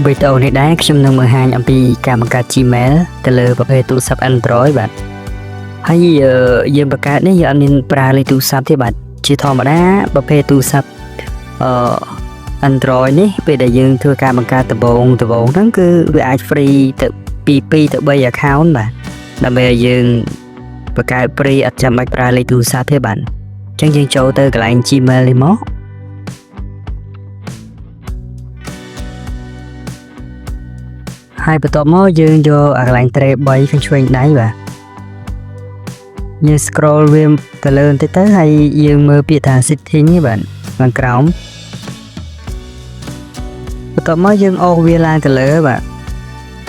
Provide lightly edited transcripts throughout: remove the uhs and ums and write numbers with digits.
វីដេអូនេះដែរខ្ញុំនឹងបង្ហាញអំពីការបង្កើត Gmail ទៅលើប្រភេទទូរស័ព្ទ Android បាទហើយយើងបង្កើតនេះយើងអត់មានប្រើលេខទូរស័ព្ទទេបាទជាធម្មតាប្រភេទទូរស័ព្ទAndroid នេះពេលដែលយើងធ្វើការបង្កើតដំបូងហ្នឹងគឺវាអាច free ទៅពី2ទៅ3 account បាទដើម្បីឲ្យយើងបង្កើត free អត់ចាំបាច់ប្រើលេខទូរស័ព្ទទេបាទអញ្ចឹងយើងចូលទៅកន្លែង Gmail នេះមកហើយបន្ទាប់មកយើងយកកន្លែង tray 3ខាងឆ្វេងដៃបាទយើង scroll វាទៅលើបន្តិចទៅហើយយើងមើលពាក្យថា setting នេះបាទខាងក្រោមបន្ទាប់មកយើងអូសវាឡើងទៅលើបាទ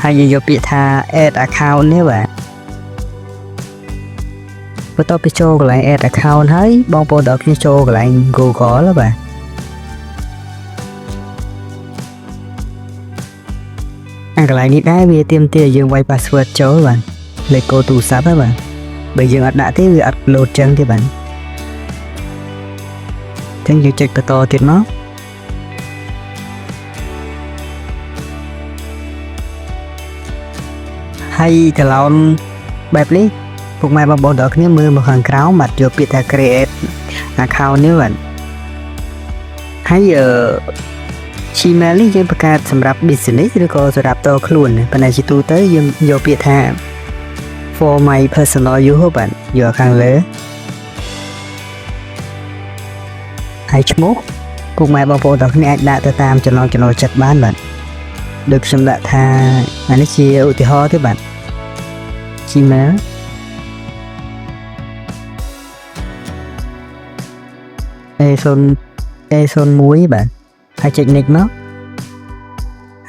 ហើយយើងយកពាក្យថា add account នេះបាទបន្ទាប់ពីចូលកន្លែង add account ហើយបងប្អូនទាំងអស់គ្នាចូលកន្លែង Google បាទកន្លែងនេះដែរវាទាមទារយើងវាយ password ចូលបាទលេខកូដទូរស័ព្ទហ្នឹងបាទបើយើងអត់ដាក់ទេវាអត់ load ចឹងទេបាទអញ្ចឹងយើងចុចបន្តទៀតមកហើយកន្លងបែបនេះពុកម៉ែបងប្អូនទាំងគ្នាមើលមកខាងក្រោមបាទយកពាក្យថា create account នេះបាទហើយGmail នេះយើងបង្កើតសម្រាប់ business ឬក៏សម្រាប់តខ្លួនប៉ុន្តែជាទូទៅយើងយកពាក្យថា for my personal use បាទយកខាងលើហើយឈ្មោះពុកម៉ែបងប្អូនទាំងគ្នាអាចដាក់ទៅតាមចំណង់ចំណូលចិត្តបានបាទដូចខ្ញុំដាក់ថាអានេះជាឧទាហរណ៍ទេបាទ Gmail A01 បាទហើយចុច next មក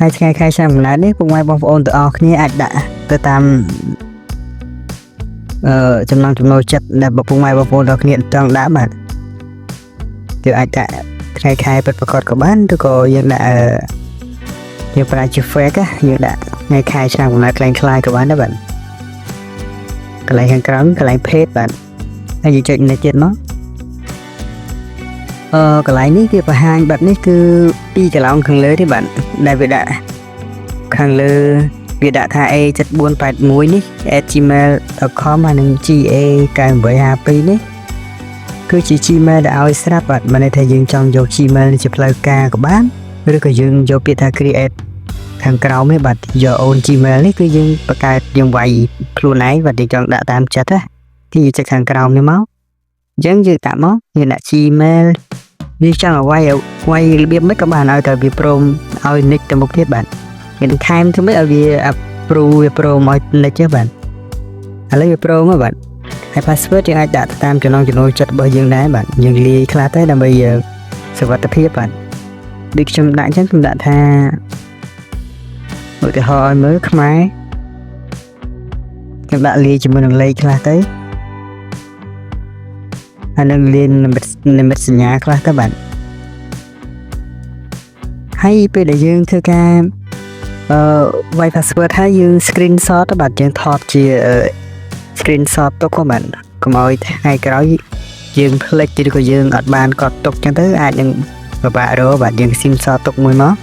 ហើយថ្ងៃខែឆ្នាំកំណើតនេះពុកម៉ែបងប្អូនទាំងអស់គ្នាអាចដាក់ទៅតាមចំណង់ចំណូលចិត្តដែលពុកម៉ែបងប្អូនទាំងគ្នាចង់ដាក់បាទគឺអាចដាក់ថ្ងៃខែពិតប្រាកដក៏បានឬក៏យើងដាក់យើងប្រើជា fake យើងដាក់ថ្ងៃខែឆ្នាំកំណើតคล้ายៗក៏បានដែរបាទកន្លែងខាងក្រោមកន្លែង page បាទហើយយើងចុច next ទៀតមកកន្លែងនេះវាបង្ហាញបាត់នេះគឺពីកន្លងខាងលើទេបាទដែលវាដាក់ខាងលើវាដាក់ថា A7481 នេះ @gmail.com ហើយនឹង GA9852 នេះគឺជា Gmail ដែលឲ្យស្រាប់បាទមិនន័យថាយើងចង់យក Gmail នេះជាផ្លូវការក៏បានឬក៏យើងយកពាក្យថា create ខាងក្រោមនេះបាទយក own Gmail នេះគឺយើងបង្កើតយើងវាយខ្លួនឯងបាទយើងចង់ដាក់តាមចិត្តណាគឺយើងចុចខាងក្រោមនេះមកអញ្ចឹងយើងដាក់មកយើងដាក់ Gmail វាចង់ឲ្យវាយរបៀបមិនក៏បានឲ្យតែវាព្រមឲ្យ nick ទៅមុខទៀតបាទយើងថែមធ្វើម៉េចឲ្យវា approve វាព្រមឲ្យ nick ទេបាទឥឡូវវាព្រមហើយបាទហើយ password យើងអាចដាក់តាមចំណង់ចំណូលចិត្តរបស់យើងដែរបាទយើងលាយខ្លះទៅដើម្បីសុវត្ថិភាពបាទដូចខ្ញុំដាក់អញ្ចឹងខ្ញុំដាក់ថាឧទាហរណ៍ឲ្យមើលខ្មែរខ្ញុំដាក់លាយជាមួយនឹងលេខខ្លះទៅហើយនឹងលាយនិមិត្តសញ្ញាខ្លះទៅបាទហើយពេលដែលយើងធ្វើការវាយ password ហើយយើង screenshot ទៅបាទយើងថតជា screenshot ទុកក៏បានកុំឲ្យថ្ងៃក្រោយយើងភ្លេចឬក៏យើងអត់បានកត់ទុកចឹងទៅអាចនឹងពិបាករកបាទយើង screenshot ទុកមួយមក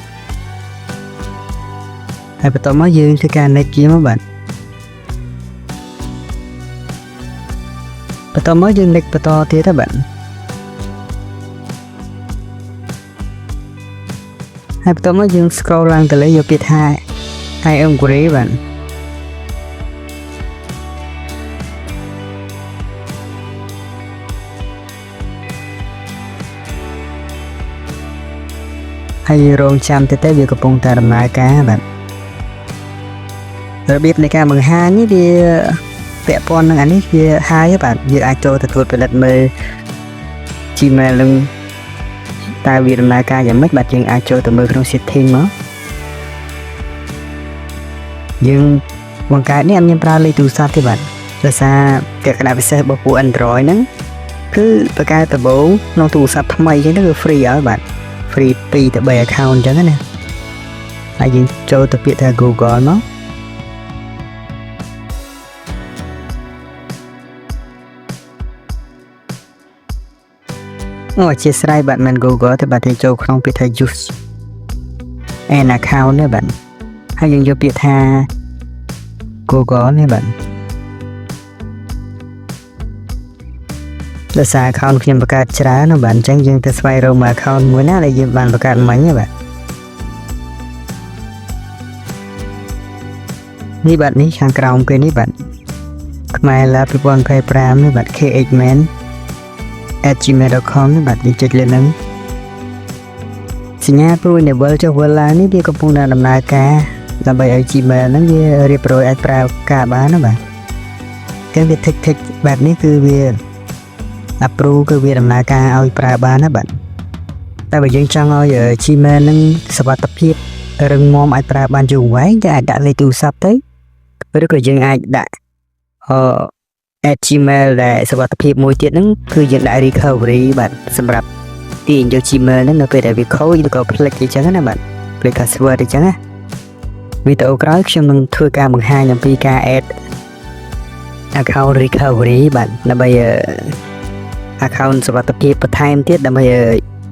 ហើយបន្ទាប់មកយើងធ្វើការ next ជាមកបាទបន្តមកយើង next បន្តទៀតទៅបាទហើយបន្តមកយើង scroll ឡើងទៅលើយកពាក្យថា I agree បាទហើយរងចាំទៅវាកំពុងតែដំណើរការបាទរបៀបនៃការបង្ហាញនេះវាពាក់ព័ន្ធនឹងអានេះវាហើយបាទយើងអាចចូលទៅត្រួតពិនិត្យមើល Gmail នឹងតើវាដំណើរការយ៉ាងម៉េចបាទយើងអាចចូលទៅមើលក្នុង setting មកយើងបង្កើតនេះអត់មានប្រើលេខទូរស័ព្ទទេបាទដោយសារលក្ខណៈពិសេសរបស់ពួក Android ហ្នឹងគឺបង្កើតដំបូងក្នុងទូរស័ព្ទថ្មីអញ្ចឹងទៅវា free ហើយបាទ free 2ទៅ3 account អញ្ចឹងណាហើយយើងចូលទៅពាក្យថា Google មកអូអធិស្ឋានបាទមិន Google ទេបាទចូលក្នុងពាក្យថា use an account នេះបាទហើយយើងយកពាក្យថា Google នេះបាទដោយសារ account ខ្ញុំបង្កើតច្រើនណាបាទអញ្ចឹងយើងទៅស្វែងរកមក account មួយណាដែលយើងបានបង្កើតមិញណាបាទនេះបាទនេះខាងក្រោមគេនេះបាទខ្មែរឡា2025នេះបាទ khman@gmail.com នេះបាទយើងចុចលើហ្នឹងសញ្ញាព្រួយ enable ចុះ Walla នេះវាកំពុងតែដំណើរការដើម្បីឲ្យ Gmail ហ្នឹងវារៀបរយអាចប្រើការបានណាបាទគេវា tick បែបនេះគឺវា approve គឺវាដំណើរការឲ្យប្រើបានណាបាទតែបើយើងចង់ឲ្យ Gmail ហ្នឹងសុវត្ថិភាពរឹងមាំអាចប្រើបានយូរវែងតែអាចដាក់លេខទូរស័ព្ទទៅឬក៏យើងអាចដាក់@gmail ដែលសុវត្ថិភាពមួយទៀតហ្នឹងគឺយើងដាក់ recovery បាទសម្រាប់ទាញយក Gmail ហ្នឹងនៅពេលដែលវាខូចឬក៏ផ្លិចអីចឹងណាបាទផ្លិច password អីចឹងណាវីដេអូក្រោយខ្ញុំនឹងធ្វើការបង្ហាញអំពីការ add account recovery បាទដើម្បី account សុវត្ថិភាពបន្ថែមទៀតដើម្បី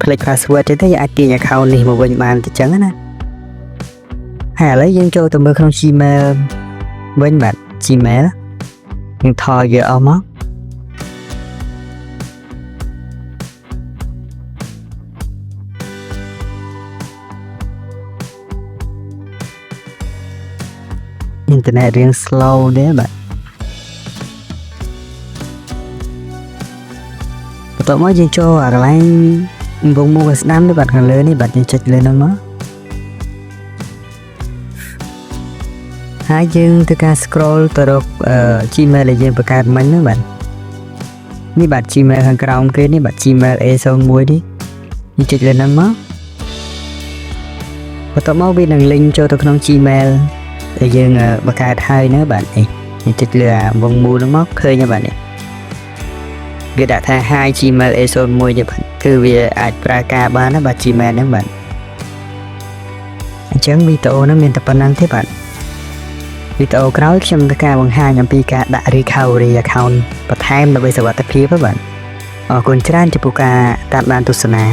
ផ្លិច password ទៅយើងអាចទាញ account នេះមកវិញបានទៅចឹងណាហើយឥឡូវយើងចូលទៅមើលក្នុង Gmail វិញបាទ Gmail យើងថយវាអស់មកអ៊ីនធឺណិតរៀង slow ដែរបាទបន្ទាប់មកយើងចូលអាកន្លែងវងមកស្ដាំនេះបាទខាងលើនេះបាទយើងចុចលើហ្នឹងមកហើយយើងធ្វើការ scroll ទៅរក Gmail ដែលយើងបង្កើតមិញហ្នឹងបាទនេះបាទ Gmail ខាងក្រោមគេនេះបាទ Gmail A01 នេះយើងចុចលើហ្នឹងមកបន្ទាប់មកវានឹង link ចូលទៅក្នុង Gmail ដែលយើងបង្កើតហើយណាបាទនេះយើងចុចលើអាវងមូលហ្នឹងមកឃើញទេបាទនេះវាដាក់ថា Hi Gmail A01 ទេបាទគឺវាអាចប្រើការបានណាបាទ Gmail ហ្នឹងបាទអញ្ចឹងវីដេអូហ្នឹងមានតែប៉ុណ្្នឹងទេបាទវីដេអូក្រោយខ្ញុំនឹងការបង្ហាញអំពីការដាក់ recovery account បន្ថែមដើម្បីសុវត្ថិភាពបាទអរគុណច្រើនចំពោះការតាមដានទស្សនា